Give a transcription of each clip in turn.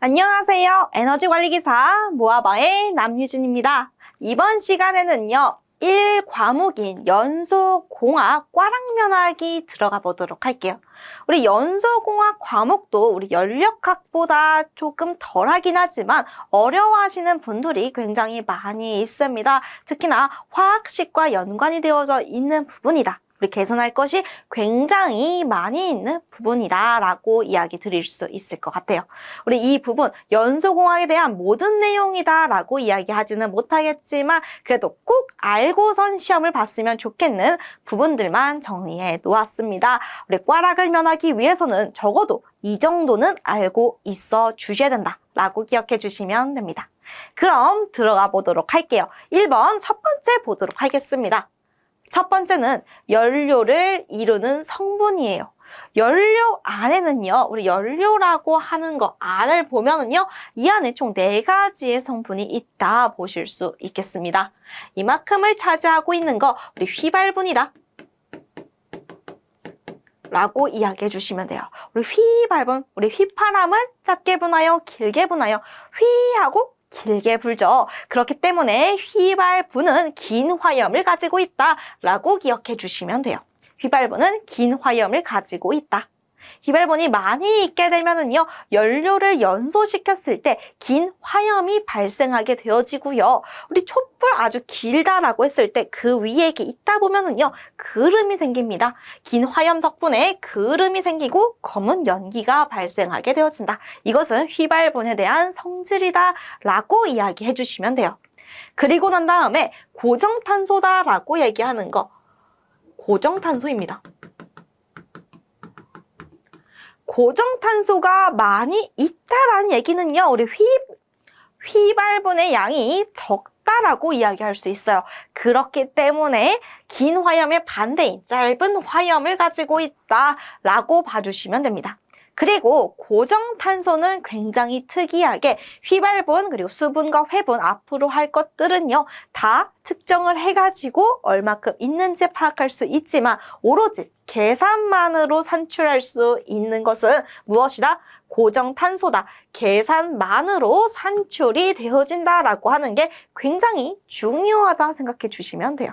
안녕하세요. 에너지관리기사 모아바의 남유진입니다. 이번 시간에는요. 1과목인 연소공학 꽈락면학이 들어가 보도록 할게요. 우리 연소공학 과목도 우리 연력학보다 조금 덜하긴 하지만 어려워하시는 분들이 굉장히 많이 있습니다. 특히나 화학식과 연관이 되어져 있는 부분이다. 우리 개선할 것이 굉장히 많이 있는 부분이다 라고 이야기 드릴 수 있을 것 같아요. 우리 이 부분 연소공학에 대한 모든 내용이다 라고 이야기하지는 못하겠지만 그래도 꼭 알고선 시험을 봤으면 좋겠는 부분들만 정리해 놓았습니다. 우리 꽈락을 면하기 위해서는 적어도 이 정도는 알고 있어 주셔야 된다 라고 기억해 주시면 됩니다. 그럼 들어가 보도록 할게요. 1번 첫 번째 보도록 하겠습니다. 첫 번째는 연료를 이루는 성분이에요. 연료 안에는요, 우리 연료라고 하는 거 안을 보면은요, 이 안에 총 4가지의 성분이 있다 보실 수 있겠습니다. 이만큼을 차지하고 있는 거 우리 휘발분이다 라고 이야기해 주시면 돼요. 우리 휘발분, 우리 휘파람을 짧게 부나요? 길게 부나요? 휘하고 길게 불죠. 그렇기 때문에 휘발분은 긴 화염을 가지고 있다라고 기억해 주시면 돼요. 휘발분은 긴 화염을 가지고 있다. 휘발분이 많이 있게 되면은요, 연료를 연소시켰을 때 긴 화염이 발생하게 되어지고요. 우리 촛불 아주 길다라고 했을 때 그 위에 이렇게 있다 보면은요, 그름이 생깁니다. 긴 화염 덕분에 그름이 생기고 검은 연기가 발생하게 되어진다. 이것은 휘발분에 대한 성질이다라고 이야기해 주시면 돼요. 그리고 난 다음에 고정탄소다라고 얘기하는 거, 고정탄소입니다. 고정탄소가 많이 있다라는 얘기는요, 우리 휘발분의 양이 적다라고 이야기할 수 있어요. 그렇기 때문에 긴 화염의 반대인 짧은 화염을 가지고 있다라고 봐주시면 됩니다. 그리고 고정탄소는 굉장히 특이하게 휘발분 그리고 수분과 회분 앞으로 할 것들은요 다 측정을 해가지고 얼마큼 있는지 파악할 수 있지만 오로지 계산만으로 산출할 수 있는 것은 무엇이다? 고정탄소다. 계산만으로 산출이 되어진다라고 하는 게 굉장히 중요하다 생각해 주시면 돼요.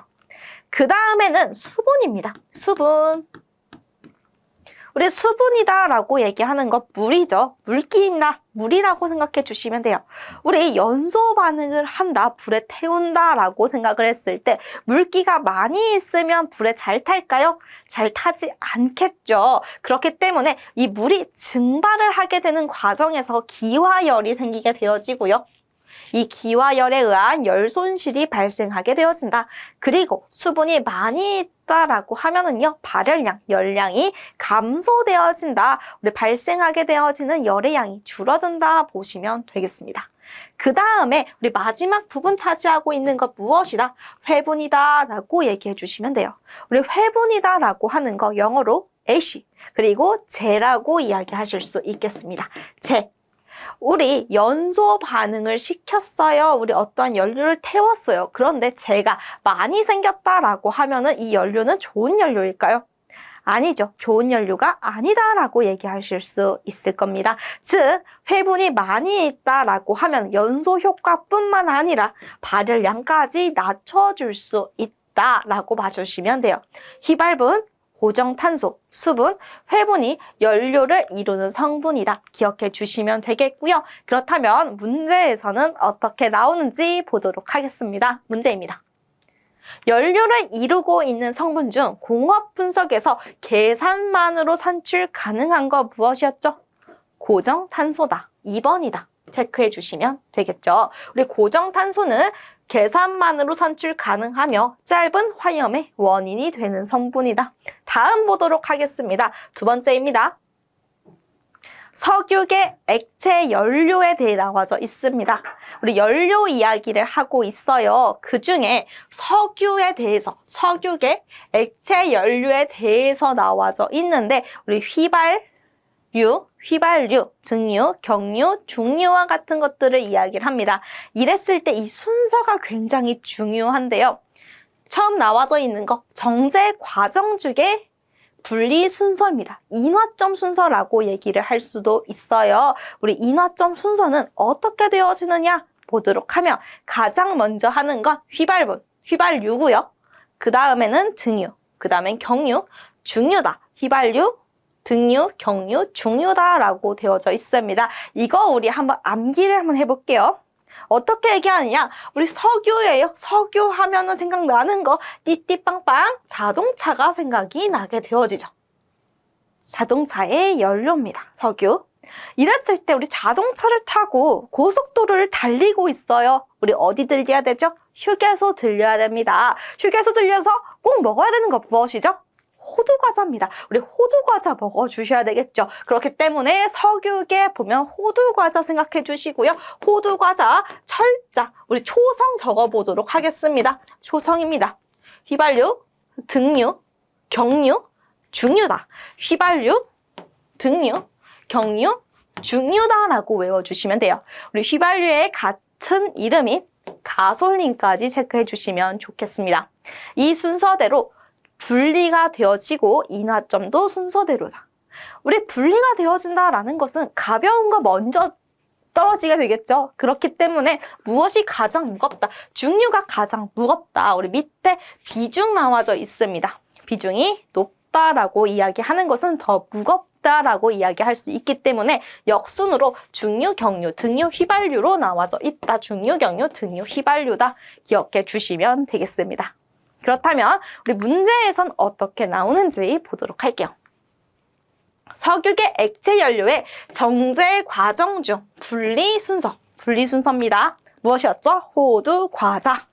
그 다음에는 수분입니다. 수분. 우리 수분이다라고 얘기하는 것 물이죠. 물기입니다. 물이라고 생각해 주시면 돼요. 우리 연소 반응을 한다, 불에 태운다라고 생각을 했을 때 물기가 많이 있으면 불에 잘 탈까요? 잘 타지 않겠죠. 그렇기 때문에 이 물이 증발을 하게 되는 과정에서 기화열이 생기게 되어지고요. 이 기화열에 의한 열 손실이 발생하게 되어진다. 그리고 수분이 많이 있다라고 하면은요, 발열량, 열량이 감소되어진다. 우리 발생하게 되어지는 열의 양이 줄어든다 보시면 되겠습니다. 그 다음에 우리 마지막 부분 차지하고 있는 것 무엇이다? 회분이다 라고 얘기해 주시면 돼요. 우리 회분이다 라고 하는 거 영어로 ash, 그리고 재라고 이야기하실 수 있겠습니다. 재. 우리 연소 반응을 시켰어요. 우리 어떠한 연료를 태웠어요. 그런데 재가 많이 생겼다라고 하면은 이 연료는 좋은 연료일까요? 아니죠. 좋은 연료가 아니다라고 얘기하실 수 있을 겁니다. 즉, 회분이 많이 있다라고 하면 연소 효과뿐만 아니라 발열량까지 낮춰줄 수 있다라고 봐주시면 돼요. 휘발분, 고정탄소, 수분, 회분이 연료를 이루는 성분이다. 기억해 주시면 되겠고요. 그렇다면 문제에서는 어떻게 나오는지 보도록 하겠습니다. 문제입니다. 연료를 이루고 있는 성분 중 공업 분석에서 계산만으로 산출 가능한 거 무엇이었죠? 고정탄소다. 2번이다. 체크해 주시면 되겠죠. 우리 고정탄소는 계산만으로 산출 가능하며 짧은 화염의 원인이 되는 성분이다. 다음 보도록 하겠습니다. 두 번째입니다. 석유계 액체 연료에 대해 나와져 있습니다. 우리 연료 이야기를 하고 있어요. 그 중에 석유에 대해서, 석유계 액체 연료에 대해서 나와져 있는데 우리 휘발유, 증유, 경유, 중유와 같은 것들을 이야기를 합니다. 이랬을 때 이 순서가 굉장히 중요한데요. 처음 나와져 있는 거 정제 과정 중에 분리 순서입니다. 인화점 순서라고 얘기를 할 수도 있어요. 우리 인화점 순서는 어떻게 되어지느냐 보도록 하면 가장 먼저 하는 건 휘발분, 휘발유고요. 그 다음에는 등유, 그 다음엔 경유, 중유다. 휘발유, 등유, 경유, 중유다라고 되어져 있습니다. 이거 우리 한번 암기를 한번 해볼게요. 어떻게 얘기하느냐? 우리 석유예요. 석유 하면은 생각나는 거 띠띠빵빵 자동차가 생각이 나게 되어지죠. 자동차의 연료입니다. 석유. 이랬을 때 우리 자동차를 타고 고속도로를 달리고 있어요. 우리 어디 들려야 되죠? 휴게소 들려야 됩니다. 휴게소 들려서 꼭 먹어야 되는 거 무엇이죠? 호두과자입니다. 우리 호두과자 먹어주셔야 되겠죠. 그렇기 때문에 석유계 보면 호두과자 생각해 주시고요. 호두과자, 철자, 우리 초성 적어보도록 하겠습니다. 초성입니다. 휘발유, 등유, 경유, 중유다. 휘발유, 등유, 경유, 중유다라고 외워주시면 돼요. 우리 휘발유의 같은 이름인 가솔린까지 체크해 주시면 좋겠습니다. 이 순서대로 분리가 되어지고 인화점도 순서대로다. 우리 분리가 되어진다라는 것은 가벼운 거 먼저 떨어지게 되겠죠. 그렇기 때문에 무엇이 가장 무겁다? 중류가 가장 무겁다. 우리 밑에 비중 나와져 있습니다. 비중이 높다라고 이야기하는 것은 더 무겁다라고 이야기할 수 있기 때문에 역순으로 중유, 경유, 등유, 휘발유로 나와져 있다. 중유, 경유, 등유, 휘발유다. 기억해 주시면 되겠습니다. 그렇다면 우리 문제에선 어떻게 나오는지 보도록 할게요. 석유계 액체 연료의 정제 과정 중 분리 순서입니다. 무엇이었죠? 호두 과자.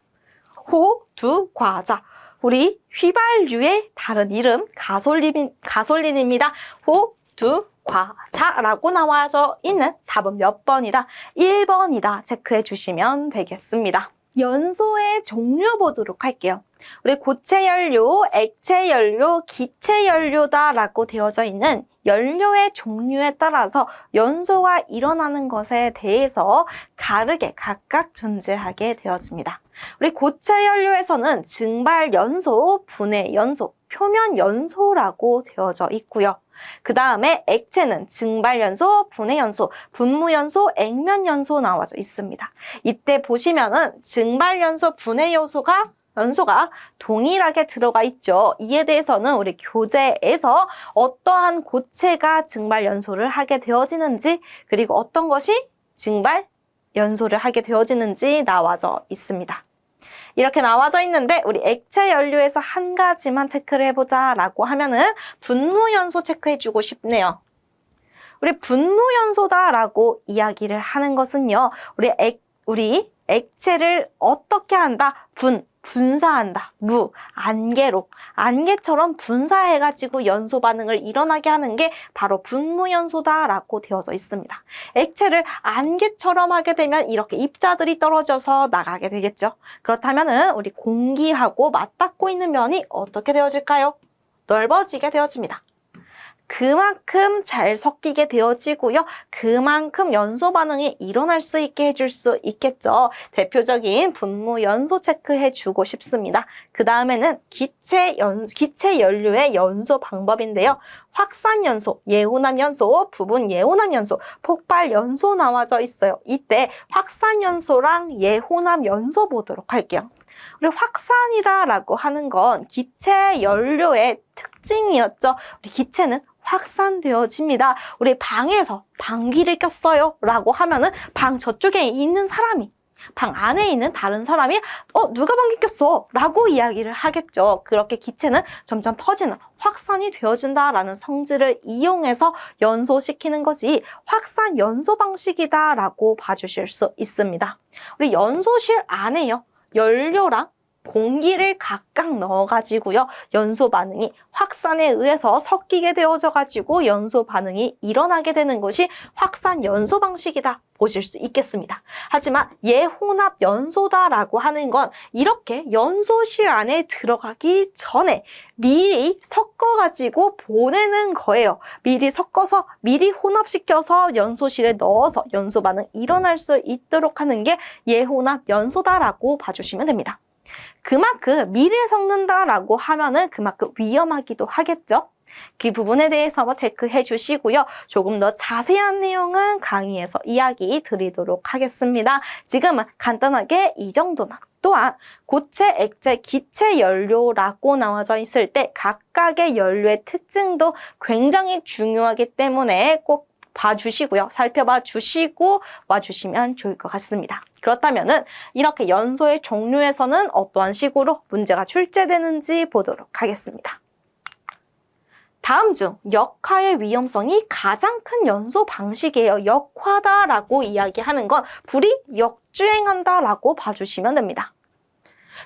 우리 휘발유의 다른 이름 가솔린입니다. 호두 과자라고 나와져 있는 답은 몇 번이다? 1번이다. 체크해 주시면 되겠습니다. 연소의 종류 보도록 할게요. 우리 고체 연료, 액체 연료, 기체 연료다라고 되어져 있는 연료의 종류에 따라서 연소가 일어나는 것에 대해서 다르게 각각 존재하게 되어집니다. 우리 고체 연료에서는 증발 연소, 분해 연소, 표면 연소라고 되어져 있고요. 그 다음에 액체는 증발연소, 분해연소, 분무연소, 액면연소 나와져 있습니다. 이때 보시면은 증발연소, 분해연소가 동일하게 들어가 있죠. 이에 대해서는 우리 교재에서 어떠한 고체가 증발연소를 하게 되어지는지 그리고 어떤 것이 증발연소를 하게 되어지는지 나와져 있습니다. 이렇게 나와져 있는데 우리 액체 연료에서 한 가지만 체크를 해보자 라고 하면은 분무연소 체크해주고 싶네요. 우리 분무연소다라고 이야기를 하는 것은요. 우리 액체를 어떻게 한다? 분사한다. 안개처럼 분사해가지고 연소 반응을 일어나게 하는 게 바로 분무연소다라고 되어져 있습니다. 액체를 안개처럼 하게 되면 이렇게 입자들이 떨어져서 나가게 되겠죠. 그렇다면은 우리 공기하고 맞닿고 있는 면이 어떻게 되어질까요? 넓어지게 되어집니다. 그만큼 잘 섞이게 되어지고요. 그만큼 연소 반응이 일어날 수 있게 해줄 수 있겠죠. 대표적인 분무 연소 체크해 주고 싶습니다. 그 다음에는 기체 연료의 연소 방법인데요. 확산 연소, 예호남 연소, 부분 예호남 연소, 폭발 연소 나와져 있어요. 이때 확산 연소랑 예호남 연소 보도록 할게요. 우리 확산이다라고 하는 건 기체 연료의 특징이었죠. 우리 기체는 확산되어집니다. 우리 방에서 방귀를 꼈어요 라고 하면은 방 저쪽에 있는 사람이 방 안에 있는 다른 사람이 누가 방귀 꼈어 라고 이야기를 하겠죠. 그렇게 기체는 점점 퍼지는 확산이 되어진다라는 성질을 이용해서 연소시키는 것이 확산 연소 방식이다 라고 봐주실 수 있습니다. 우리 연소실 안에요. 연료랑 공기를 각각 넣어가지고요. 연소 반응이 확산에 의해서 섞이게 되어져가지고 연소 반응이 일어나게 되는 것이 확산 연소 방식이다 보실 수 있겠습니다. 하지만 예혼합 연소다라고 하는 건 이렇게 연소실 안에 들어가기 전에 미리 섞어가지고 보내는 거예요. 미리 섞어서 미리 혼합시켜서 연소실에 넣어서 연소 반응 일어날 수 있도록 하는 게 예혼합 연소다라고 봐주시면 됩니다. 그만큼 미리 섞는다라고 하면은 그만큼 위험하기도 하겠죠. 그 부분에 대해서 한번 체크해 주시고요. 조금 더 자세한 내용은 강의에서 이야기 드리도록 하겠습니다. 지금은 간단하게 이 정도만. 또한 고체, 액체, 기체 연료라고 나와져 있을 때 각각의 연료의 특징도 굉장히 중요하기 때문에 꼭 봐주시고요. 살펴봐 주시고 와주시면 좋을 것 같습니다. 그렇다면은 이렇게 연소의 종류에서는 어떠한 식으로 문제가 출제되는지 보도록 하겠습니다. 다음 중 역화의 위험성이 가장 큰 연소 방식이에요. 역화다라고 이야기하는 건 불이 역주행한다라고 봐주시면 됩니다.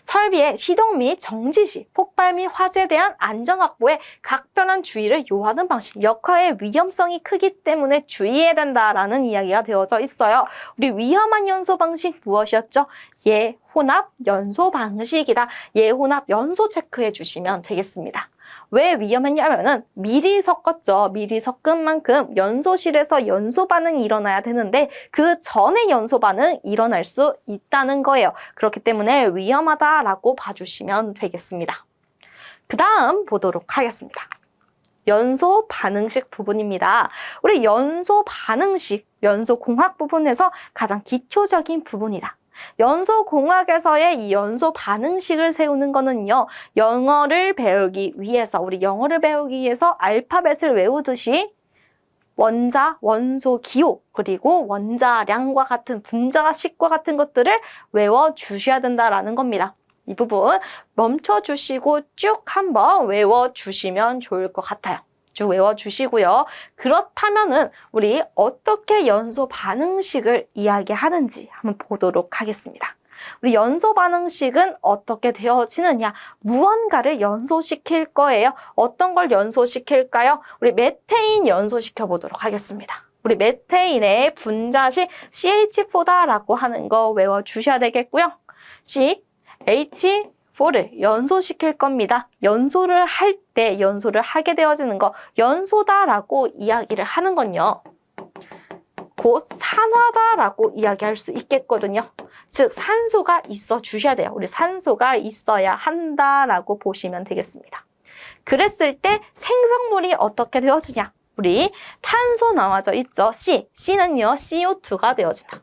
설비의 시동 및 정지 시 폭발 및 화재에 대한 안전 확보에 각별한 주의를 요하는 방식, 역화의 위험성이 크기 때문에 주의해야 된다라는 이야기가 되어져 있어요. 우리 위험한 연소 방식 무엇이었죠? 예혼합 연소 방식이다. 예혼합 연소 체크해 주시면 되겠습니다. 왜 위험했냐면은 미리 섞었죠. 미리 섞은 만큼 연소실에서 연소 반응이 일어나야 되는데 그 전에 연소 반응이 일어날 수 있다는 거예요. 그렇기 때문에 위험하다라고 봐주시면 되겠습니다. 그 다음 보도록 하겠습니다. 연소 반응식 부분입니다. 우리 연소 반응식, 연소 공학 부분에서 가장 기초적인 부분이다. 연소공학에서의 이 연소 반응식을 세우는 거는요, 영어를 배우기 위해서, 우리 영어를 배우기 위해서 알파벳을 외우듯이 원자, 원소, 기호, 그리고 원자량과 같은 분자식과 같은 것들을 외워주셔야 된다라는 겁니다. 이 부분 멈춰주시고 쭉 한번 외워주시면 좋을 것 같아요. 쭉 외워주시고요. 그렇다면은 우리 어떻게 연소 반응식을 이야기하는지 한번 보도록 하겠습니다. 우리 연소 반응식은 어떻게 되어지느냐? 무언가를 연소시킬 거예요. 어떤 걸 연소시킬까요? 우리 메테인 연소시켜 보도록 하겠습니다. 우리 메테인의 분자식 CH4다라고 하는 거 외워주셔야 되겠고요. CH4를 연소시킬 겁니다. 연소를 할 때 연소를 하게 되어지는 거 연소다라고 이야기를 하는 건요. 곧 산화다라고 이야기할 수 있겠거든요. 즉 산소가 있어 주셔야 돼요. 우리 산소가 있어야 한다라고 보시면 되겠습니다. 그랬을 때 생성물이 어떻게 되어지냐? 우리 탄소 나와져 있죠. C는요 CO2가 되어진다.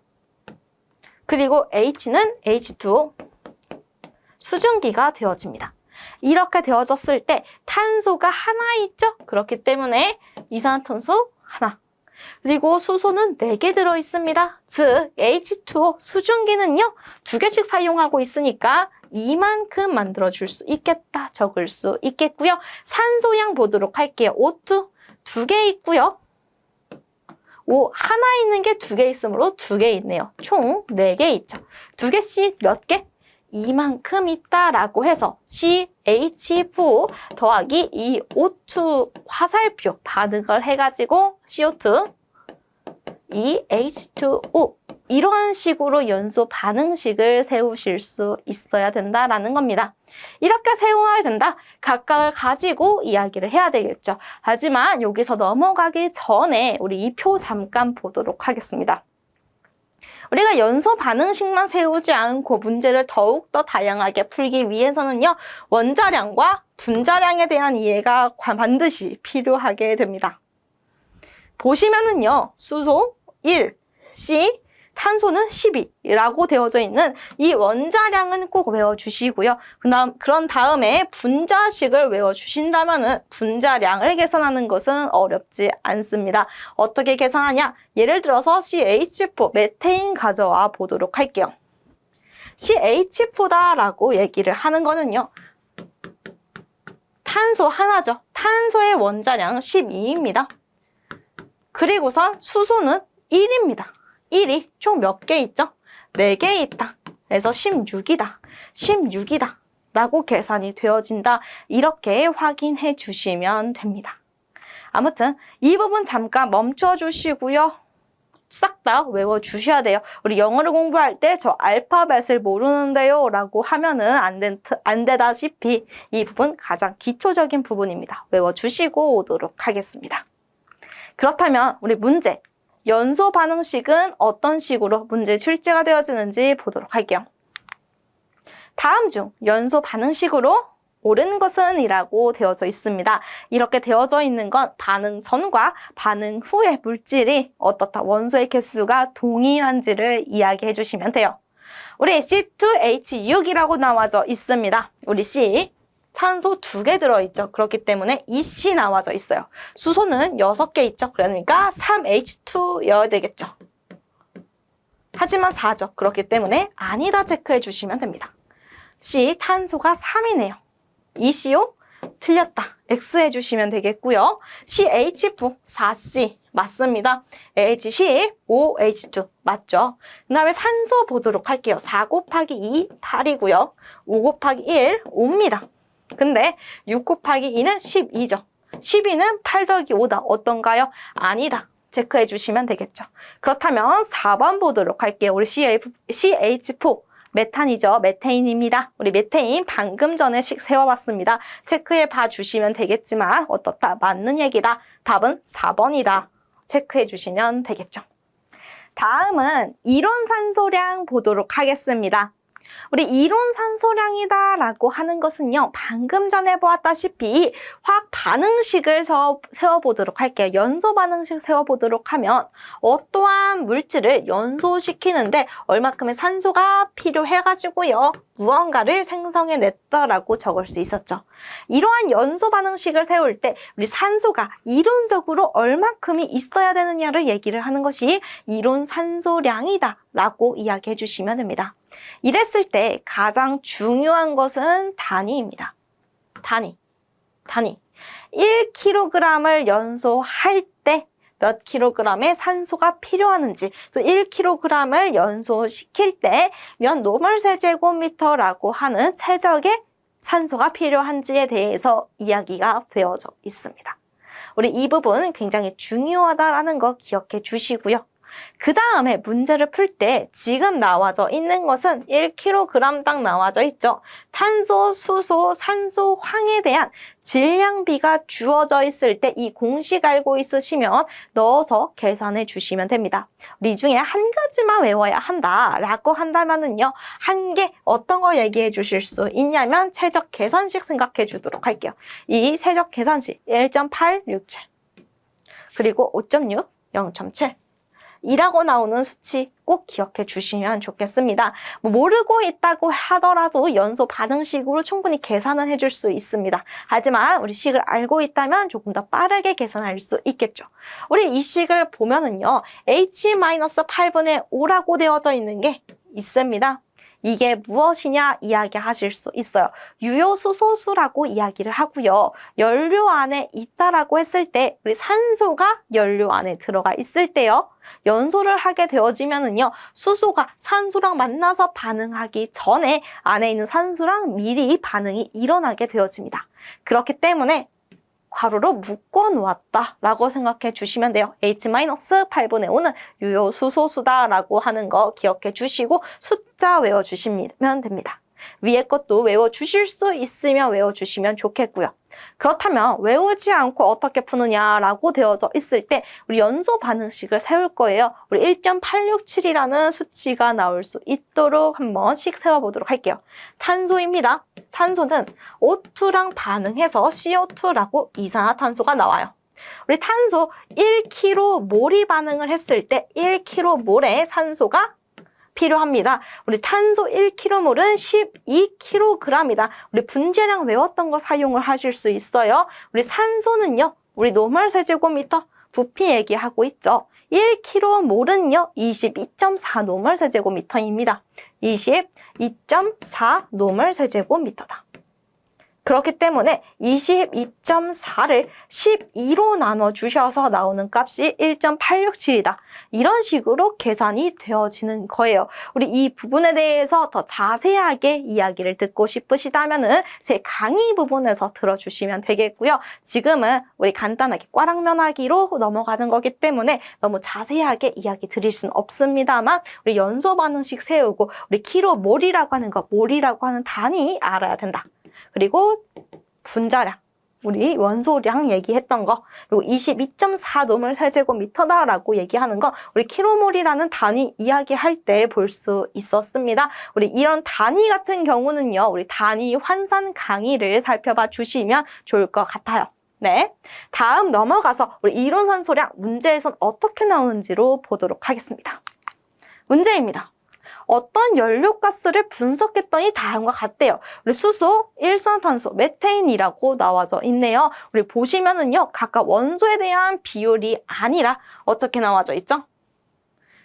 그리고 H는 H2O 수증기가 되어집니다. 이렇게 되어졌을 때 탄소가 하나 있죠? 그렇기 때문에 이산화탄소 하나. 그리고 수소는 4개 들어있습니다. 즉 H2O 수증기는요 2개씩 사용하고 있으니까 이만큼 만들어줄 수 있겠다. 적을 수 있겠고요. 산소양 보도록 할게요. O2 2개 있고요. O 하나 있는 게 2개 있으므로 2개 있네요. 총 4개 있죠. 2개씩 몇 개? 이만큼 있다라고 해서 CH4 더하기 이 O2 화살표 반응을 해가지고 CO2 이 H2O 이러한 식으로 연소 반응식을 세우실 수 있어야 된다라는 겁니다. 이렇게 세워야 된다. 각각을 가지고 이야기를 해야 되겠죠. 하지만 여기서 넘어가기 전에 우리 이 표 잠깐 보도록 하겠습니다. 우리가 연소 반응식만 세우지 않고 문제를 더욱더 다양하게 풀기 위해서는요. 원자량과 분자량에 대한 이해가 반드시 필요하게 됩니다. 보시면은요. 수소 1, C, 탄소는 12라고 되어져 있는 이 원자량은 꼭 외워주시고요. 그런 다음에 분자식을 외워주신다면 분자량을 계산하는 것은 어렵지 않습니다. 어떻게 계산하냐? 예를 들어서 CH4, 메테인 가져와 보도록 할게요. CH4다라고 얘기를 하는 거는요. 탄소 하나죠. 탄소의 원자량 12입니다. 그리고선 수소는 1입니다. 1이 총 몇 개 있죠? 4개 있다. 그래서 16이다. 16이다. 라고 계산이 되어진다. 이렇게 확인해 주시면 됩니다. 아무튼 이 부분 잠깐 멈춰 주시고요. 싹 다 외워 주셔야 돼요. 우리 영어를 공부할 때 저 알파벳을 모르는데요 라고 하면은 안 되다시피 이 부분 가장 기초적인 부분입니다. 외워 주시고 오도록 하겠습니다. 그렇다면 우리 문제 연소 반응식은 어떤 식으로 문제 출제가 되어지는지 보도록 할게요. 다음 중 연소 반응식으로 옳은 것은 이라고 되어져 있습니다. 이렇게 되어져 있는 건 반응 전과 반응 후의 물질이 어떻다, 원소의 개수가 동일한지를 이야기해 주시면 돼요. 우리 C2H6이라고 나와져 있습니다. 우리 C, 탄소 2개 들어있죠. 그렇기 때문에 2C 나와져 있어요. 수소는 6개 있죠. 그러니까 3H2여야 되겠죠. 하지만 4죠. 그렇기 때문에 아니다 체크해 주시면 됩니다. C, 탄소가 3이네요. 2CO? 틀렸다. X 해주시면 되겠고요. CH4, 4C 맞습니다. HC, OH2 맞죠? 그 다음에 산소 보도록 할게요. 4 곱하기 2, 8이고요. 5 곱하기 1, 5입니다. 근데 6 곱하기 2는 12죠. 12는 8 더하기 5다. 어떤가요? 아니다. 체크해 주시면 되겠죠. 그렇다면 4번 보도록 할게요. 우리 CH4. 메탄이죠. 메테인입니다. 우리 메테인 방금 전에 세워봤습니다. 체크해 봐주시면 되겠지만 어떻다? 맞는 얘기다. 답은 4번이다. 체크해 주시면 되겠죠. 다음은 이론 산소량 보도록 하겠습니다. 우리 이론 산소량이다 라고 하는 것은요, 방금 전에 보았다시피 화학 반응식을 세워보도록 할게요. 연소 반응식 세워보도록 하면 어떠한 물질을 연소시키는데 얼마큼의 산소가 필요해가지고요, 무언가를 생성해냈다라고 적을 수 있었죠. 이러한 연소 반응식을 세울 때 우리 산소가 이론적으로 얼마큼이 있어야 되느냐를 얘기를 하는 것이 이론 산소량이다 라고 이야기해 주시면 됩니다. 이랬을 때 가장 중요한 것은 단위입니다. 단위. 1kg을 연소할 때 몇 킬로그램의 산소가 필요하는지, 또 1kg을 연소시킬 때 몇 노멀세제곱미터라고 하는 최적의 산소가 필요한지에 대해서 이야기가 되어져 있습니다. 우리 이 부분 굉장히 중요하다라는 거 기억해 주시고요. 그 다음에 문제를 풀 때 지금 나와져 있는 것은 1kg당 나와져 있죠. 탄소, 수소, 산소, 황에 대한 질량비가 주어져 있을 때 이 공식 알고 있으시면 넣어서 계산해 주시면 됩니다. 우리 이 중에 한 가지만 외워야 한다라고 한다면은요, 한 개 어떤 거 얘기해 주실 수 있냐면 최적 계산식 생각해 주도록 할게요. 이 최적 계산식 1.867 그리고 5.6, 0.7 이라고 나오는 수치 꼭 기억해 주시면 좋겠습니다. 모르고 있다고 하더라도 연소 반응식으로 충분히 계산을 해줄 수 있습니다. 하지만 우리 식을 알고 있다면 조금 더 빠르게 계산할 수 있겠죠. 우리 이 식을 보면은요, H-8분의 5라고 되어져 있는 게 있습니다. 이게 무엇이냐 이야기하실 수 있어요. 유효수소수라고 이야기를 하고요. 연료 안에 있다라고 했을 때 우리 산소가 연료 안에 들어가 있을 때요, 연소를 하게 되어지면은요, 수소가 산소랑 만나서 반응하기 전에 안에 있는 산소랑 미리 반응이 일어나게 되어집니다. 그렇기 때문에 괄호로 묶어 놓았다라고 생각해 주시면 돼요. H-8분의 5는 유효수소수다라고 하는 거 기억해 주시고 숫자 외워주시면 됩니다. 위에 것도 외워주실 수 있으면 외워주시면 좋겠고요. 그렇다면 외우지 않고 어떻게 푸느냐라고 되어져 있을 때 우리 연소 반응식을 세울 거예요. 우리 1.867이라는 수치가 나올 수 있도록 한 번씩 세워보도록 할게요. 탄소입니다. 탄소는 O2랑 반응해서 CO2라고 이산화탄소가 나와요. 우리 탄소 1kmol이 반응을 했을 때 1kmol의 산소가 필요합니다. 우리 탄소 1kmol은 12kg이다. 우리 분자량 외웠던 거 사용을 하실 수 있어요. 우리 산소는요, 우리 노멀 세제곱미터 부피 얘기하고 있죠. 1kmol은요, 22.4 노멀 세제곱미터입니다. 22.4 노멀 세제곱미터다. 그렇기 때문에 22.4를 12로 나눠주셔서 나오는 값이 1.867이다. 이런 식으로 계산이 되어지는 거예요. 우리 이 부분에 대해서 더 자세하게 이야기를 듣고 싶으시다면 제 강의 부분에서 들어주시면 되겠고요. 지금은 우리 간단하게 꽈락면하기로 넘어가는 거기 때문에 너무 자세하게 이야기 드릴 수는 없습니다만 우리 연소 반응식 세우고 우리 킬로몰이라고 하는 거, 몰이라고 하는 단위 알아야 된다. 그리고 분자량, 우리 원소량 얘기했던 거, 그리고 22.4노멀 세제곱미터다라고 얘기하는 거 우리 킬로몰이라는 단위 이야기할 때 볼 수 있었습니다. 우리 이런 단위 같은 경우는요, 우리 단위 환산 강의를 살펴봐 주시면 좋을 것 같아요. 네, 다음 넘어가서 우리 이론산소량 문제에선 어떻게 나오는지로 보도록 하겠습니다. 문제입니다. 어떤 연료가스를 분석했더니 다음과 같대요. 우리 수소, 일산탄소, 메테인이라고 나와져 있네요. 우리 보시면은요, 각각 원소에 대한 비율이 아니라 어떻게 나와져 있죠?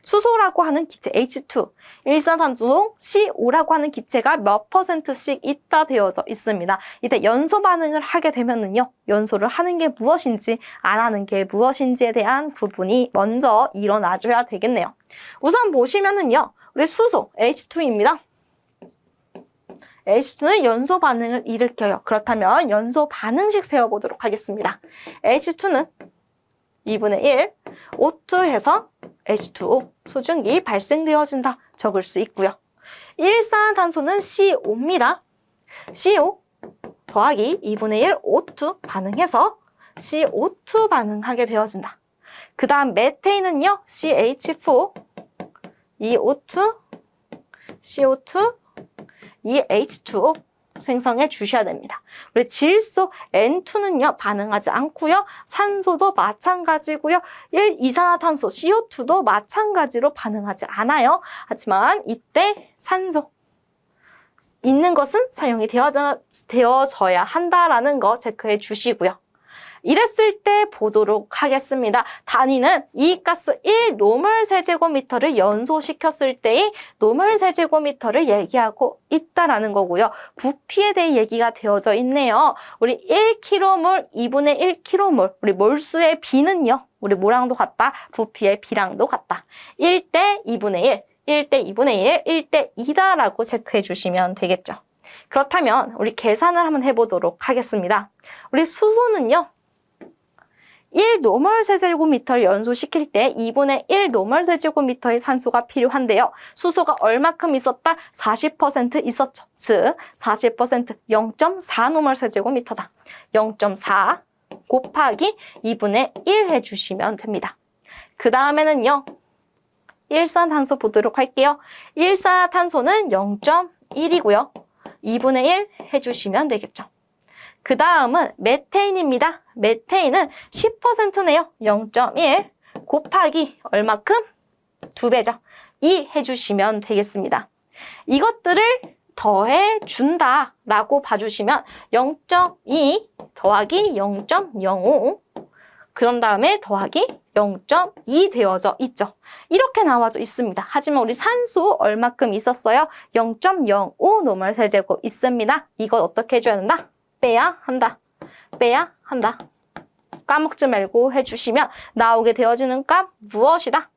수소라고 하는 기체 H2, 일산탄소 CO 라고 하는 기체가 몇 %씩 있다 되어져 있습니다. 이때 연소 반응을 하게 되면은요, 연소를 하는 게 무엇인지 안 하는 게 무엇인지에 대한 구분이 먼저 일어나줘야 되겠네요. 우선 보시면은요, 우리 수소 H2입니다. H2는 연소 반응을 일으켜요. 그렇다면 연소 반응식 세워보도록 하겠습니다. H2는 2분의 1, O2 해서 H2O 수증기 발생되어진다 적을 수 있고요. 일산탄소는 CO입니다. CO 더하기 2분의 1 O2 반응해서 CO2 반응하게 되어진다. 그 다음 메테인은요, CH4 2O2 CO2 2H2O 생성해 주셔야 됩니다. 우리 질소 N2는요, 반응하지 않고요. 산소도 마찬가지고요. 이산화탄소 CO2도 마찬가지로 반응하지 않아요. 하지만 이때 산소 있는 것은 사용이 되어져야 한다라는 거 체크해 주시고요. 이랬을 때 보도록 하겠습니다. 단위는 이익가스 1노멀 세제곱미터를 연소시켰을 때의 노멀 세제곱미터를 얘기하고 있다라는 거고요. 부피에 대해 얘기가 되어져 있네요. 우리 1km몰, 2분의 1km몰, 우리 몰수의 비는요, 우리 뭐랑도 같다? 부피의 비랑도 같다. 1대 2분의 1, 1대 2분의 1, 1대 2다라고 체크해 주시면 되겠죠. 그렇다면 우리 계산을 한번 해보도록 하겠습니다. 우리 수소는요, 1노멀 세제곱미터를 연소시킬 때 2분의 1노멀 세제곱미터의 산소가 필요한데요. 수소가 얼마큼 있었다? 40% 있었죠. 즉 40% 0.4노멀 세제곱미터다. 0.4 곱하기 2분의 1 해주시면 됩니다. 그 다음에는요, 일산탄소 보도록 할게요. 일산화탄소는 0.1이고요. 2분의 1 해주시면 되겠죠. 그 다음은 메테인입니다. 메테인은 10%네요. 0.1 곱하기 얼마큼? 2배죠. 2 해주시면 되겠습니다. 이것들을 더해 준다라고 봐주시면 0.2 더하기 0.05 그런 다음에 더하기 0.2 되어져 있죠. 이렇게 나와져 있습니다. 하지만 우리 산소 얼마큼 있었어요? 0.05 노멀 세제곱 있습니다. 이거 어떻게 해줘야 된다? 빼야 한다. 빼야 한다. 까먹지 말고 해주시면 나오게 되어지는 값 무엇이다?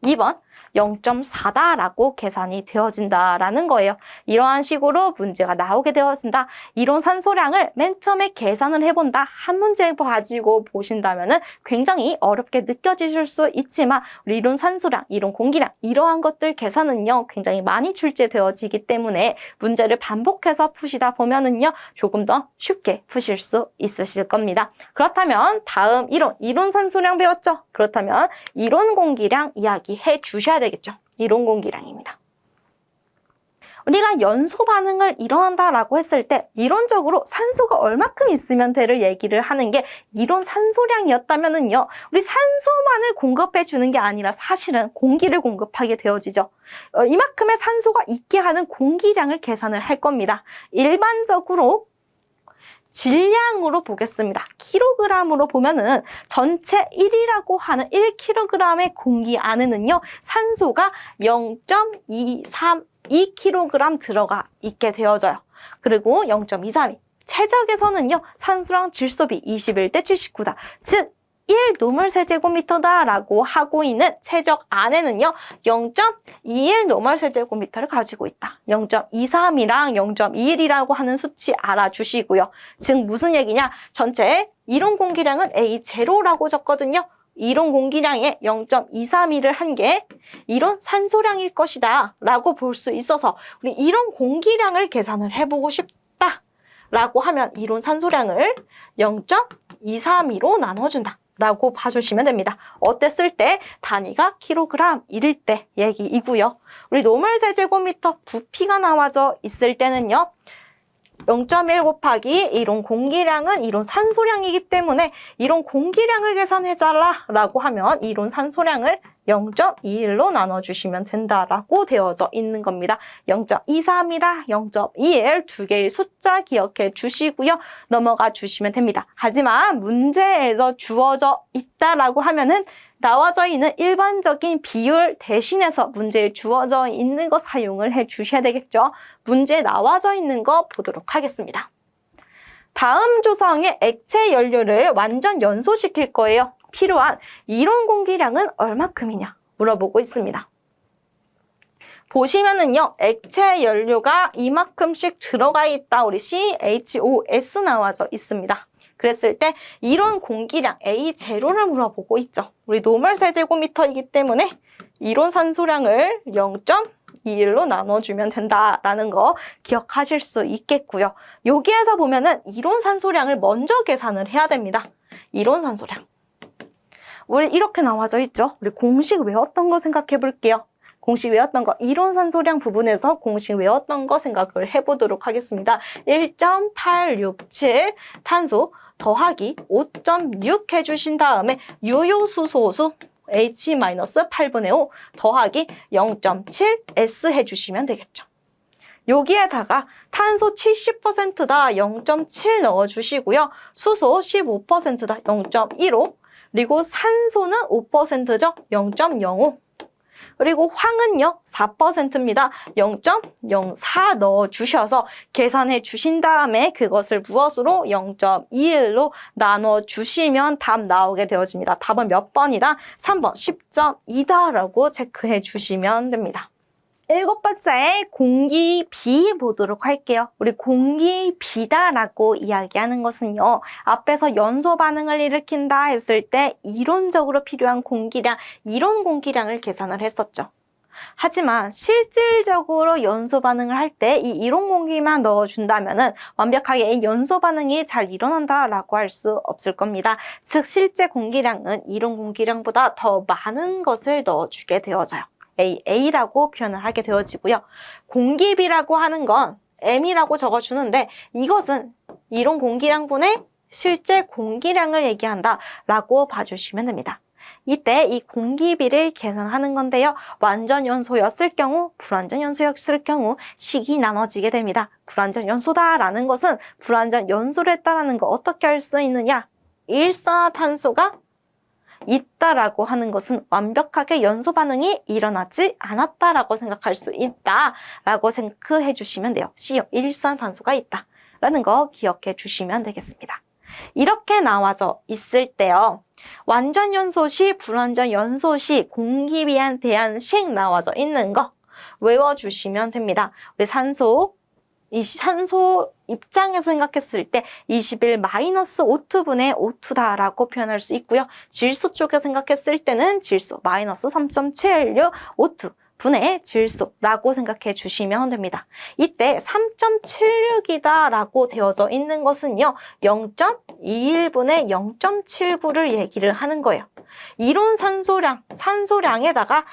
2번 0.4다라고 계산이 되어진다라는 거예요. 이러한 식으로 문제가 나오게 되어진다. 이론 산소량을 맨 처음에 계산을 해본다. 한 문제 가지고 보신다면 굉장히 어렵게 느껴지실 수 있지만 우리 이론 산소량, 이론 공기량 이러한 것들 계산은요 굉장히 많이 출제되어지기 때문에 문제를 반복해서 푸시다 보면은요 조금 더 쉽게 푸실 수 있으실 겁니다. 그렇다면 다음 이론 산소량 배웠죠? 그렇다면 이론 공기량 이야기해 주셔야 되겠죠. 이론 공기량입니다. 우리가 연소 반응을 일어난다라고 했을 때 이론적으로 산소가 얼마큼 있으면 돼를 얘기를 하는 게 이론 산소량이었다면은요. 우리 산소만을 공급해 주는 게 아니라 사실은 공기를 공급하게 되어지죠. 이만큼의 산소가 있게 하는 공기량을 계산을 할 겁니다. 일반적으로 질량으로 보겠습니다. 킬로그램으로 보면은 전체 1이라고 하는 1kg의 공기 안에는요, 산소가 0.232kg 들어가 있게 되어져요. 그리고 0.232. 최적에서는요, 산소랑 질소비 21대 79다. 즉, 1노멀 세제곱미터다라고 하고 있는 최적 안에는요 0.21노멀 세제곱미터를 가지고 있다. 0.23이랑 0.21이라고 하는 수치 알아주시고요. 즉 무슨 얘기냐? 전체 이론 공기량은 A0라고 적거든요. 이론 공기량에 0.232를 한 게 이론 산소량일 것이다 라고 볼 수 있어서 우리 이론 공기량을 계산을 해보고 싶다 라고 하면 이론 산소량을 0.232로 나눠준다 라고 봐주시면 됩니다. 어땠을 때? 단위가 킬로그램일 때 얘기이고요. 우리 노멀 세제곱미터 부피가 나와져 있을 때는요. 0.1 곱하기 이론 공기량은 이론 산소량이기 때문에 이론 공기량을 계산해달라 라고 하면 이론 산소량을 0.21로 나눠주시면 된다라고 되어져 있는 겁니다. 0.23이라 0.21 두 개의 숫자 기억해 주시고요. 넘어가 주시면 됩니다. 하지만 문제에서 주어져 있다라고 하면은 나와져 있는 일반적인 비율 대신해서 문제에 주어져 있는 거 사용을 해 주셔야 되겠죠. 문제에 나와져 있는 거 보도록 하겠습니다. 다음 조성의 액체 연료를 완전 연소시킬 거예요. 필요한 이론 공기량은 얼마큼이냐 물어보고 있습니다. 보시면은요, 액체 연료가 이만큼씩 들어가 있다. 우리 CHOS 나와져 있습니다. 그랬을 때 이론 공기량 A0를 물어보고 있죠. 우리 노멀 세제곱미터이기 때문에 이론 산소량을 0.21로 나눠주면 된다라는 거 기억하실 수 있겠고요. 여기에서 보면은 이론 산소량을 먼저 계산을 해야 됩니다. 이론 산소량. 우리 이렇게 나와져 있죠. 우리 공식 외웠던 거 생각해 볼게요. 공식 외웠던 거, 이론 산소량 부분에서 공식 외웠던 거 생각을 해보도록 하겠습니다. 1.867 탄소 더하기 5.6 해주신 다음에 유효수소수 H-8분의 5 더하기 0.7S 해주시면 되겠죠. 여기에다가 탄소 70%다 0.7 넣어주시고요. 수소 15%다 0.15 그리고 산소는 5%죠. 0.05 그리고 황은요 4%입니다. 0.04 넣어주셔서 계산해 주신 다음에 그것을 무엇으로 0.21로 나눠주시면 답 나오게 되어집니다. 답은 몇 번이다? 3번 10.2다 라고 체크해 주시면 됩니다. 7번째 공기비 보도록 할게요. 우리 공기비다라고 이야기하는 것은요. 앞에서 연소 반응을 일으킨다 했을 때 이론적으로 필요한 공기량, 이론 공기량을 계산을 했었죠. 하지만 실질적으로 연소 반응을 할 때 이 이론 공기만 넣어준다면은 완벽하게 이 연소 반응이 잘 일어난다라고 할 수 없을 겁니다. 즉 실제 공기량은 이론 공기량보다 더 많은 것을 넣어주게 되어져요. A라고 표현을 하게 되어지고요. 공기비라고 하는 건 M이라고 적어주는데 이것은 이론 공기량분의 실제 공기량을 얘기한다 라고 봐주시면 됩니다. 이때 이 공기비를 계산하는 건데요. 완전 연소였을 경우, 불완전 연소였을 경우 식이 나눠지게 됩니다. 불완전 연소다라는 것은 불완전 연소를 했다라는 거 어떻게 할 수 있느냐? 일산화탄소가 있다라고 하는 것은 완벽하게 연소 반응이 일어나지 않았다라고 생각할 수 있다라고 생각해 주시면 돼요. CO, 일산탄소가 있다라는 거 기억해 주시면 되겠습니다. 이렇게 나와져 있을 때요. 완전 연소 시, 불완전 연소 시 공기비에 대한 식 나와져 있는 거 외워주시면 됩니다. 우리 산소 입장에서 생각했을 때 21-O2분의 O2다라고 표현할 수 있고요. 질소 쪽에서 생각했을 때는 질소 마이너스 3.76 O2 분의 질소라고 생각해 주시면 됩니다. 이때 3.76이다라고 되어져 있는 것은요. 0.21분의 0.79를 얘기를 하는 거예요. 이론 산소량에다가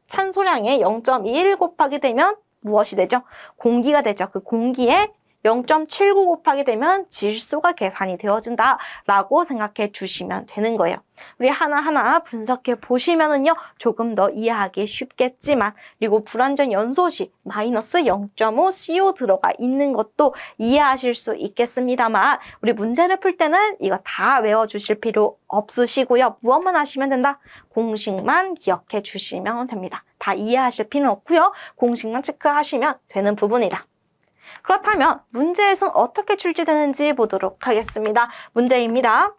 산소량에 0.21 곱하게 되면 무엇이 되죠? 공기가 되죠. 그 공기에 0.79 곱하게 되면 질소가 계산이 되어진다라고 생각해 주시면 되는 거예요. 우리 하나하나 분석해 보시면은요, 조금 더 이해하기 쉽겠지만, 그리고 불완전 연소 시 마이너스 0.5 CO 들어가 있는 것도 이해하실 수 있겠습니다만, 우리 문제를 풀 때는 이거 다 외워주실 필요 없으시고요. 무엇만 하시면 된다? 공식만 기억해 주시면 됩니다. 다 이해하실 필요는 없고요. 공식만 체크하시면 되는 부분이다. 그렇다면 문제에서는 어떻게 출제되는지 보도록 하겠습니다. 문제입니다.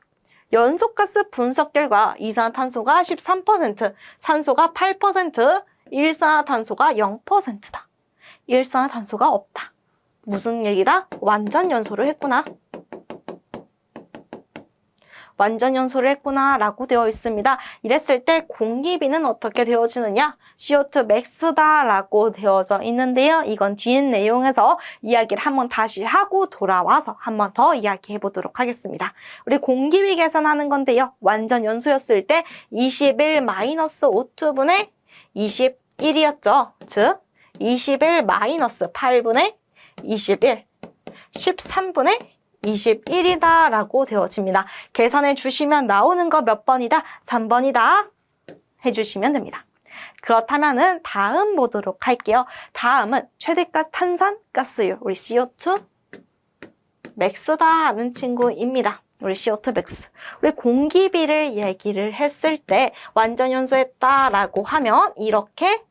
연소가스 분석 결과 이산화탄소가 13%, 산소가 8%, 일산화탄소가 0%다. 일산화탄소가 없다. 무슨 얘기다? 완전 연소를 했구나. 완전 연소를 했구나 라고 되어 있습니다. 이랬을 때 공기비는 어떻게 되어지느냐? CO2 max다 라고 되어져 있는데요. 이건 뒤에 내용에서 이야기를 한번 다시 하고 돌아와서 한번 더 이야기해 보도록 하겠습니다. 우리 공기비 계산하는 건데요. 완전 연소였을 때 21 마이너스 O2분의 21이었죠. 즉 21 마이너스 8분의 21, 13분의 21이다 라고 되어집니다. 계산해 주시면 나오는 거 몇 번이다? 3번이다 해주시면 됩니다. 그렇다면은 다음 보도록 할게요. 다음은 최대가 탄산가스율, 우리 CO2 맥스다 하는 친구입니다. 우리 CO2 맥스. 우리 공기비를 얘기를 했을 때 완전 연소했다라고 하면 이렇게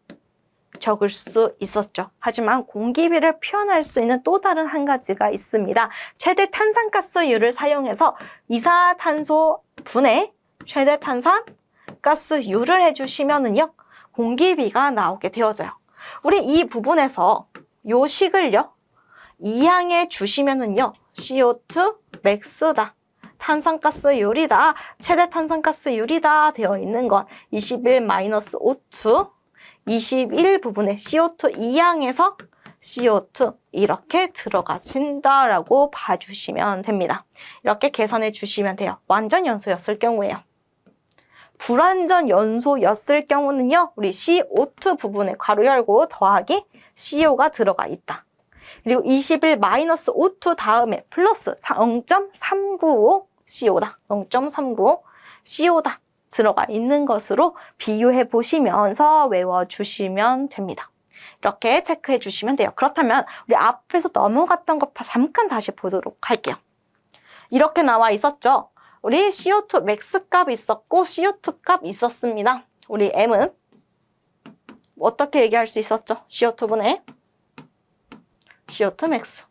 적을 수 있었죠. 하지만 공기비를 표현할 수 있는 또 다른 한 가지가 있습니다. 최대 탄산가스율을 사용해서 이산화탄소 분의 최대 탄산가스율을 해주시면은요, 공기비가 나오게 되어져요. 우리 이 부분에서 요 식을요, 이항해 주시면은요, CO2 맥스다. 탄산가스율이다. 최대 탄산가스율이다 되어 있는 건 21 마이너스 O2 21 부분에 CO2 이항에서 CO2 이렇게 들어가진다라고 봐주시면 됩니다. 이렇게 계산해 주시면 돼요. 완전 연소였을 경우에요. 불완전 연소였을 경우는요. 우리 CO2 부분에 괄호 열고 더하기 CO가 들어가 있다. 그리고 21 마이너스 O2 다음에 플러스 0.395 CO다. 0.395 CO다. 들어가 있는 것으로 비교해 보시면서 외워주시면 됩니다. 이렇게 체크해 주시면 돼요. 그렇다면 우리 앞에서 넘어갔던 것 잠깐 다시 보도록 할게요. 이렇게 나와 있었죠? 우리 CO2 맥스 값 있었고 CO2 값 있었습니다. 우리 M은 어떻게 얘기할 수 있었죠? CO2분의 CO2 맥스.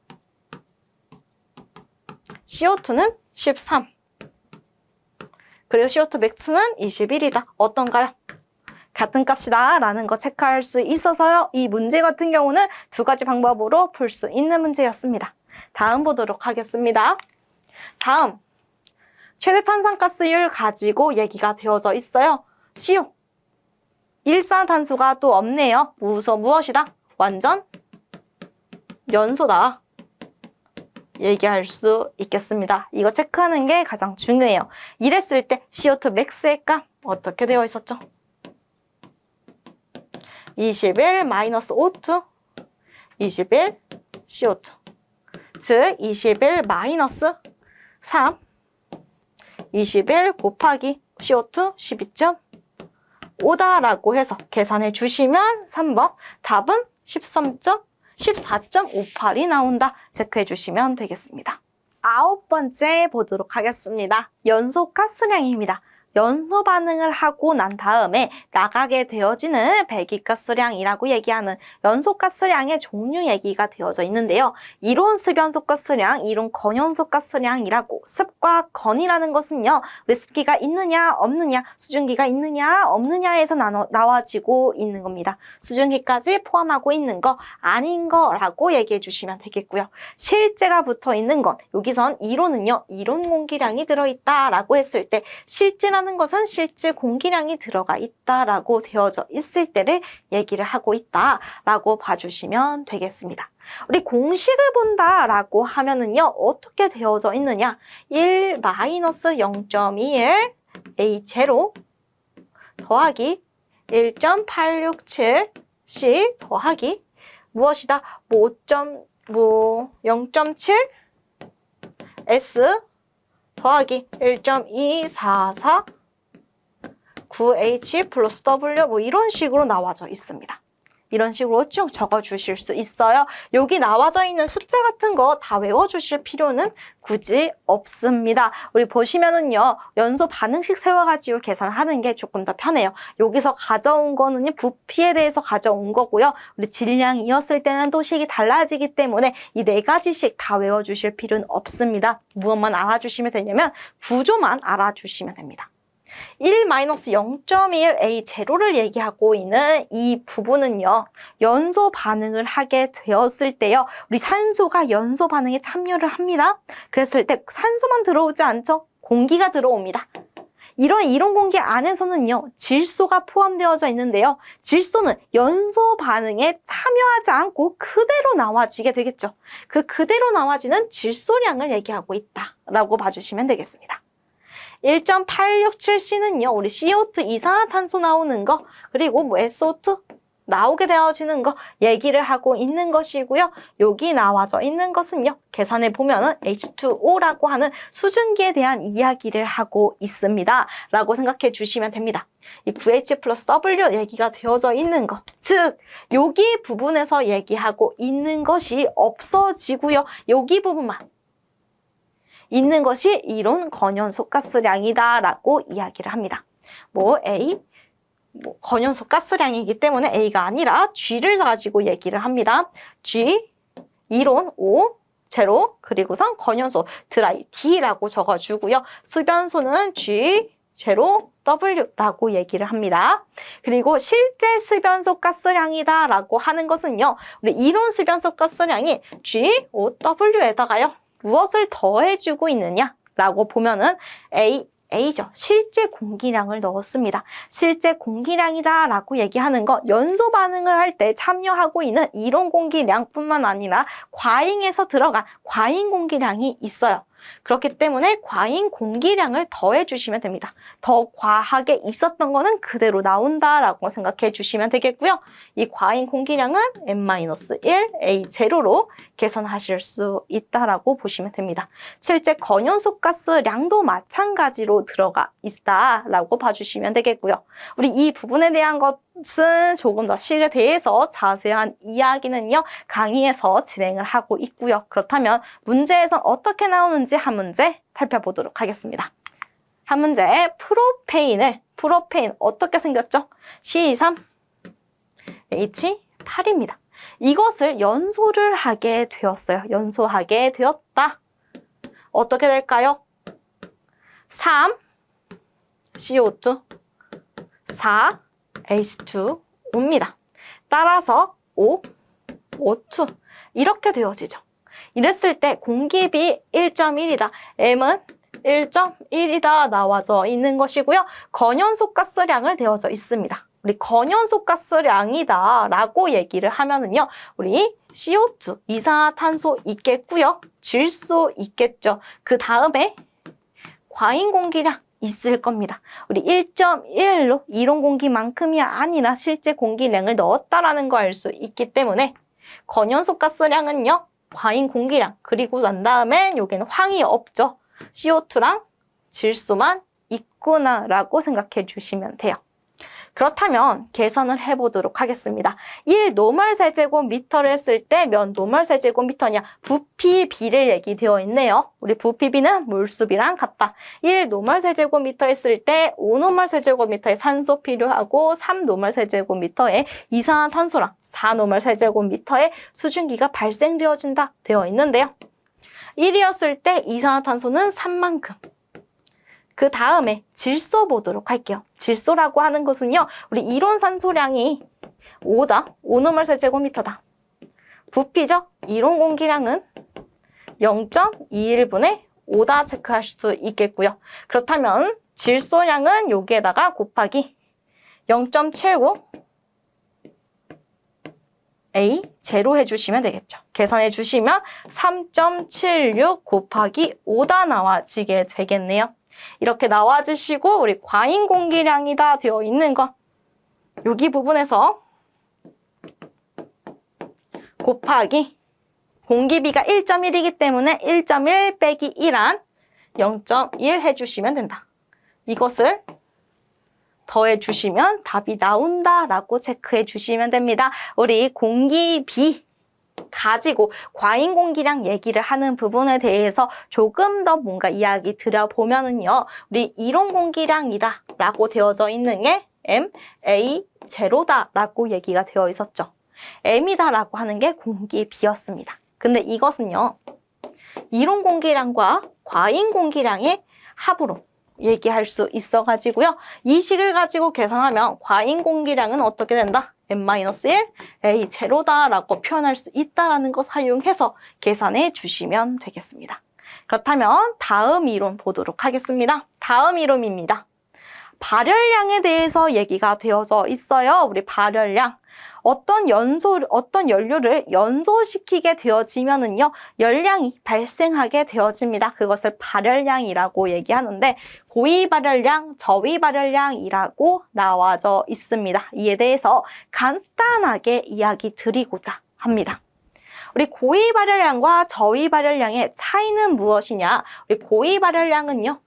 CO2는 13. 그리고 CO2 맥스는 21이다. 어떤가요? 같은 값이다 라는 거 체크할 수 있어서요. 이 문제 같은 경우는 두 가지 방법으로 풀 수 있는 문제였습니다. 다음 보도록 하겠습니다. 다음, 최대 탄산가스율 가지고 얘기가 되어져 있어요. CO, 일산탄소가 또 없네요. 무엇이다? 완전 연소다. 얘기할 수 있겠습니다. 이거 체크하는 게 가장 중요해요. 이랬을 때 CO2 맥스의 값 어떻게 되어 있었죠? 21 마이너스 O2 21 CO2 즉 21 마이너스 3 21 곱하기 CO2 12.5다라고 해서 계산해 주시면 3번 답은 14.58이 나온다. 체크해 주시면 되겠습니다. 9번째 보도록 하겠습니다. 연소 가스량입니다. 연소 반응을 하고 난 다음에 나가게 되어지는 배기가스량이라고 얘기하는 연소가스량의 종류 얘기가 되어져 있는데요. 이론 습연소가스량, 이론 건연소가스량이라고 습과 건이라는 것은요. 우리 습기가 있느냐 없느냐, 수증기가 있느냐 없느냐에서 나와지고 있는 겁니다. 수증기까지 포함하고 있는 거 아닌 거라고 얘기해 주시면 되겠고요. 실제가 붙어 있는 건 여기선 이론은요. 이론 공기량이 들어있다라고 했을 때 실제라는 것은 실제 공기량이 들어가 있다라고 되어져 있을 때를 얘기를 하고 있다라고 봐주시면 되겠습니다. 우리 공식을 본다라고 하면은요 어떻게 되어져 있느냐? 1 마이너스 0.21 A0 더하기 1.867C 더하기 무엇이다? 0.7 S 더하기 1.244 9H 플러스 W 뭐 이런 식으로 나와져 있습니다. 이런 식으로 쭉 적어주실 수 있어요. 여기 나와져 있는 숫자 같은 거 다 외워주실 필요는 굳이 없습니다. 우리 보시면은요. 연소 반응식 세워가지고 계산하는 게 조금 더 편해요. 여기서 가져온 거는요. 부피에 대해서 가져온 거고요. 우리 질량이었을 때는 또 식이 달라지기 때문에 이 네 가지씩 다 외워주실 필요는 없습니다. 무엇만 알아주시면 되냐면 구조만 알아주시면 됩니다. 1-0.1 A0를 얘기하고 있는 이 부분은요. 연소 반응을 하게 되었을 때요. 우리 산소가 연소 반응에 참여를 합니다. 그랬을 때 산소만 들어오지 않죠. 공기가 들어옵니다. 이런 이론 공기 안에서는요, 질소가 포함되어져 있는데요. 질소는 연소 반응에 참여하지 않고 그대로 나와지게 되겠죠. 그 그대로 나와지는 질소량을 얘기하고 있다라고 봐주시면 되겠습니다. 1.867C는요, 우리 CO2 이산화탄소 나오는 거, 그리고 뭐 SO2 나오게 되어지는 거 얘기를 하고 있는 것이고요. 여기 나와져 있는 것은요, 계산해 보면은 H2O라고 하는 수증기에 대한 이야기를 하고 있습니다. 라고 생각해 주시면 됩니다. 이 9H 플러스 W 얘기가 되어져 있는 것, 즉 여기 부분에서 얘기하고 있는 것이 없어지고요. 여기 부분만 있는 것이 이론 건연소 가스량이다 라고 이야기를 합니다. 뭐 A, 건연소 가스량이기 때문에 A가 아니라 G를 가지고 얘기를 합니다. G, 이론 O, 제로, 그리고선 건연소 드라이 D라고 적어주고요. 습연소는 G, 제로, W라고 얘기를 합니다. 그리고 실제 습연소 가스량이다 라고 하는 것은요, 우리 이론 습연소 가스량이 G, O, W에다가요, 무엇을 더해주고 있느냐라고 보면은 A죠. 실제 공기량을 넣었습니다. 실제 공기량이다 라고 얘기하는 것, 연소 반응을 할 때 참여하고 있는 이론 공기량뿐만 아니라 과잉에서 들어간 과잉 공기량이 있어요. 그렇기 때문에 과잉 공기량을 더해 주시면 됩니다. 더 과하게 있었던 거는 그대로 나온다라고 생각해 주시면 되겠고요. 이 과잉 공기량은 N-1, A0로 계산하실 수 있다라고 보시면 됩니다. 실제 건연소 가스량도 마찬가지로 들어가 있다라고 봐주시면 되겠고요. 우리 이 부분에 대한 것은 조금 더 식에 대해서 자세한 이야기는요, 강의에서 진행을 하고 있고요. 그렇다면 문제에선 어떻게 나오는지 한 문제 살펴보도록 하겠습니다. 한 문제, 프로페인 어떻게 생겼죠? C23, H8입니다. 이것을 연소를 하게 되었어요. 연소하게 되었다. 어떻게 될까요? 3, CO2, 4, H2O입니다. 따라서 O, O2 이렇게 되어지죠. 이랬을 때 공기비 1.1이다. M은 1.1이다 나와져 있는 것이고요. 건연소 가스량을 되어져 있습니다. 우리 건연소 가스량이다 라고 얘기를 하면은요, 우리 CO2, 이산화탄소 있겠고요. 질소 있겠죠. 그 다음에 과잉 공기량 있을 겁니다. 우리 1.1로 이론 공기만큼이 아니라 실제 공기량을 넣었다라는 걸 알 수 있기 때문에 건연소 가스량은요, 과잉 공기량, 그리고 난 다음엔 여기는 황이 없죠. CO2랑 질소만 있구나 라고 생각해 주시면 돼요. 그렇다면 계산을 해보도록 하겠습니다. 1 노멀 세제곱미터를 했을 때 몇 노멀 세제곱미터냐? 부피비를 얘기되어 있네요. 우리 부피비는 몰수비랑 같다. 1 노멀 세제곱미터 했을 때 5 노멀 세제곱미터의 산소 필요하고 3 노멀 세제곱미터의 이산화탄소랑 4 노멀 세제곱미터의 수증기가 발생되어진다 되어 있는데요. 1이었을 때 이산화탄소는 3만큼. 그 다음에 질소 보도록 할게요. 질소라고 하는 것은요, 우리 이론 산소량이 5다. 5노멀 세제곱미터다. 부피죠? 이론 공기량은 0.21분의 5다 체크할 수 있겠고요. 그렇다면 질소량은 여기에다가 곱하기 0.79 A 제로 해주시면 되겠죠. 계산해 주시면 3.76 곱하기 5다 나와지게 되겠네요. 이렇게 나와주시고 우리 과잉 공기량이다 되어 있는 거 여기 부분에서 곱하기 공기비가 1.1이기 때문에 1.1 빼기 1한 0.1 해주시면 된다. 이것을 더해 주시면 답이 나온다라고 체크해 주시면 됩니다. 우리 공기비 가지고 과잉 공기량 얘기를 하는 부분에 대해서 조금 더 뭔가 이야기 드려보면은요, 우리 이론 공기량이다 라고 되어져 있는 게 M, A, 제로다 라고 얘기가 되어 있었죠. M이다 라고 하는 게 공기비였습니다. 근데 이것은요, 이론 공기량과 과잉 공기량의 합으로 얘기할 수 있어가지고요. 이 식을 가지고 계산하면 과잉 공기량은 어떻게 된다? N-1, A0다라고 표현할 수 있다는 거 사용해서 계산해 주시면 되겠습니다. 그렇다면 다음 이론 보도록 하겠습니다. 다음 이론입니다. 발열량에 대해서 얘기가 되어져 있어요. 우리 발열량. 어떤 연료를 연소시키게 되어지면은요, 열량이 발생하게 되어집니다. 그것을 발열량이라고 얘기하는데, 고위 발열량, 저위 발열량이라고 나와져 있습니다. 이에 대해서 간단하게 이야기 드리고자 합니다. 우리 고위 발열량과 저위 발열량의 차이는 무엇이냐? 우리 고위 발열량은요,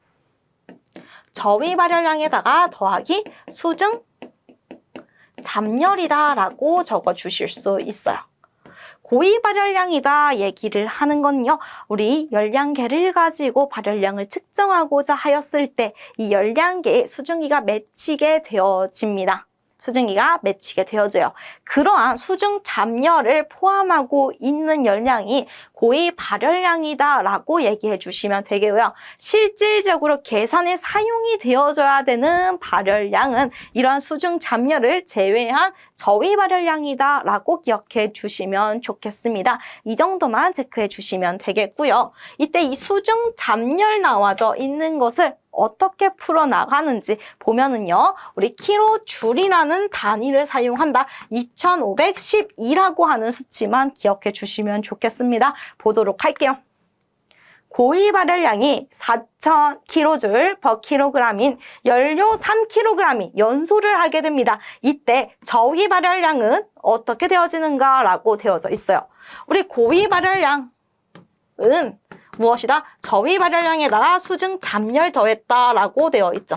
저위 발열량에다가 더하기 수증 잠열이다 라고 적어 주실 수 있어요. 고위 발열량이다 얘기를 하는 건요, 우리 열량계를 가지고 발열량을 측정하고자 하였을 때 이 열량계에 수증기가 맺히게 되어집니다. 수증기가 맺히게 되어져요. 그러한 수증 잠열을 포함하고 있는 열량이 고위 발열량이다 라고 얘기해 주시면 되고요. 실질적으로 계산에 사용이 되어져야 되는 발열량은 이러한 수증 잠열을 제외한 저위 발열량이다 라고 기억해 주시면 좋겠습니다. 이 정도만 체크해 주시면 되겠고요. 이때 이 수증 잠열 나와져 있는 것을 어떻게 풀어나가는지 보면은요, 우리 킬로줄이라는 단위를 사용한다. 2512라고 하는 수치만 기억해 주시면 좋겠습니다. 보도록 할게요. 고위 발열량이 4000kJ/kg인 연료 3kg이 연소를 하게 됩니다. 이때 저위 발열량은 어떻게 되어지는가 라고 되어져 있어요. 우리 고위 발열량은 무엇이다? 저위 발열량에다가 수증 잠열 더했다라고 되어 있죠.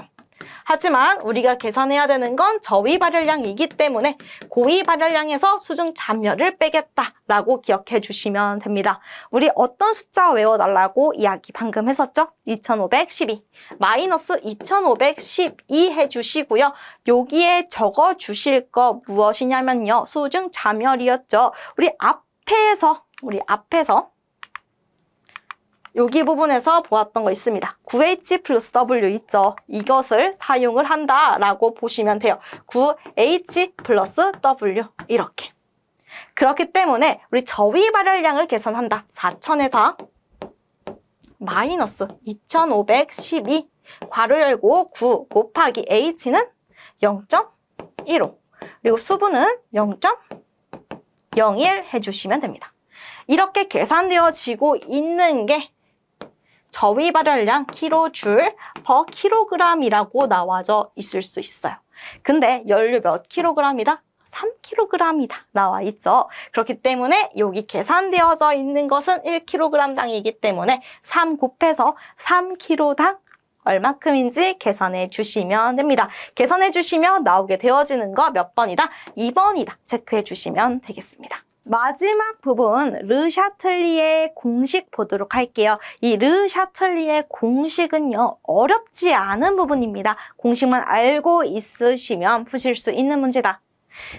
하지만 우리가 계산해야 되는 건 저위 발열량이기 때문에 고위 발열량에서 수증 잠열을 빼겠다라고 기억해 주시면 됩니다. 우리 어떤 숫자 외워달라고 이야기 방금 했었죠? 2512 마이너스 2512 해주시고요. 여기에 적어 주실 거 무엇이냐면요, 수증 잠열이었죠. 우리 앞에서 여기 부분에서 보았던 거 있습니다. 9H 플러스 W 있죠. 이것을 사용을 한다라고 보시면 돼요. 9H 플러스 W 이렇게. 그렇기 때문에 우리 저위 발열량을 계산한다. 4000에다 마이너스 2512 괄호 열고 9 곱하기 H는 0.15 그리고 수분은 0.01 해주시면 됩니다. 이렇게 계산되어지고 있는 게 저위 발열량 kJ/kg이라고 나와져 있을 수 있어요. 근데 연료 몇 kg이다? 3kg이다 나와 있죠. 그렇기 때문에 여기 계산되어져 있는 것은 1kg당이기 때문에 3 곱해서 3kg당 얼마큼인지 계산해 주시면 됩니다. 계산해 주시면 나오게 되어지는 거 몇 번이다? 2번이다. 체크해 주시면 되겠습니다. 마지막 부분 르샤틀리의 공식 보도록 할게요. 이 르샤틀리의 공식은요, 어렵지 않은 부분입니다. 공식만 알고 있으시면 푸실 수 있는 문제다.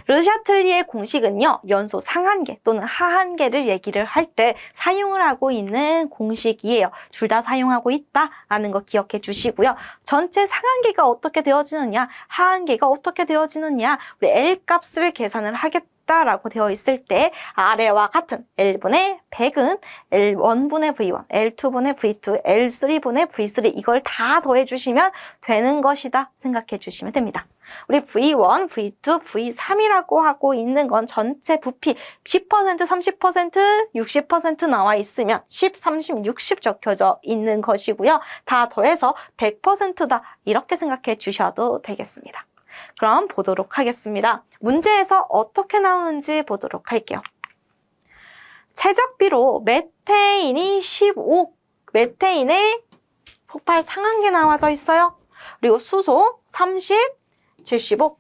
르샤틀리의 공식은요, 연소 상한계 또는 하한계를 얘기를 할 때 사용을 하고 있는 공식이에요. 둘 다 사용하고 있다라는 거 기억해 주시고요. 전체 상한계가 어떻게 되어지느냐, 하한계가 어떻게 되어지느냐, 우리 L 값을 계산을 하겠다 라고 되어 있을 때 아래와 같은 L분의 100은 L1분의 V1, L2분의 V2, L3분의 V3 이걸 다 더해주시면 되는 것이다 생각해 주시면 됩니다. 우리 V1, V2, V3이라고 하고 있는 건 전체 부피 10%, 30%, 60% 나와 있으면 10, 30, 60 적혀져 있는 것이고요. 다 더해서 100%다 이렇게 생각해 주셔도 되겠습니다. 그럼 보도록 하겠습니다. 문제에서 어떻게 나오는지 보도록 할게요. 최적비로 메테인이 15, 메테인의 폭발 상한계 나와져 있어요. 그리고 수소 30, 75,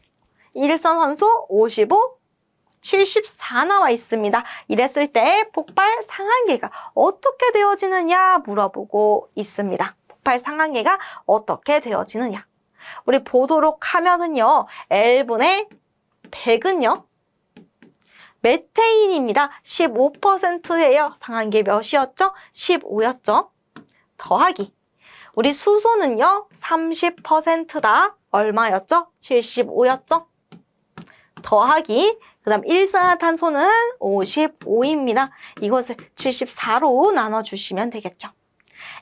일산화탄소 55, 74 나와 있습니다. 이랬을 때 폭발 상한계가 어떻게 되어지느냐 물어보고 있습니다. 폭발 상한계가 어떻게 되어지느냐. 우리 보도록 하면은요, L분의 100은요, 메테인입니다. 15%예요. 상한계 몇이었죠? 15였죠? 더하기. 우리 수소는요, 30%다. 얼마였죠? 75였죠? 더하기. 그 다음 일산화탄소는 55입니다. 이것을 74로 나눠주시면 되겠죠.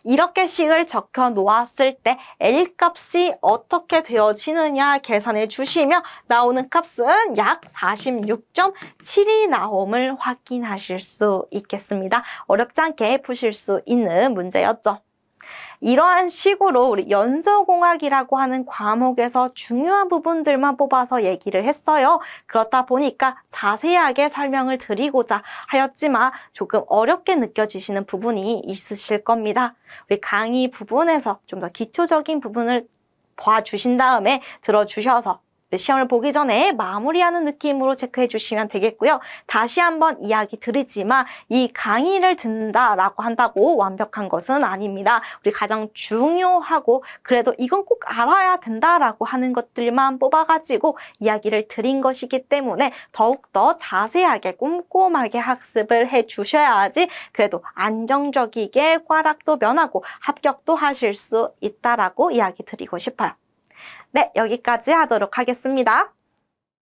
이렇게 식을 적혀 놓았을 때 L 값이 어떻게 되어지느냐 계산해 주시면 나오는 값은 약 46.7이 나옴을 확인하실 수 있겠습니다. 어렵지 않게 푸실 수 있는 문제였죠. 이러한 식으로 우리 연소공학이라고 하는 과목에서 중요한 부분들만 뽑아서 얘기를 했어요. 그렇다 보니까 자세하게 설명을 드리고자 하였지만 조금 어렵게 느껴지시는 부분이 있으실 겁니다. 우리 강의 부분에서 좀 더 기초적인 부분을 봐주신 다음에 들어주셔서 시험을 보기 전에 마무리하는 느낌으로 체크해 주시면 되겠고요. 다시 한번 이야기 드리지만 이 강의를 듣는다라고 한다고 완벽한 것은 아닙니다. 우리 가장 중요하고 그래도 이건 꼭 알아야 된다라고 하는 것들만 뽑아가지고 이야기를 드린 것이기 때문에 더욱더 자세하게 꼼꼼하게 학습을 해 주셔야지 그래도 안정적이게 꽈락도 면하고 합격도 하실 수 있다라고 이야기 드리고 싶어요. 네, 여기까지 하도록 하겠습니다.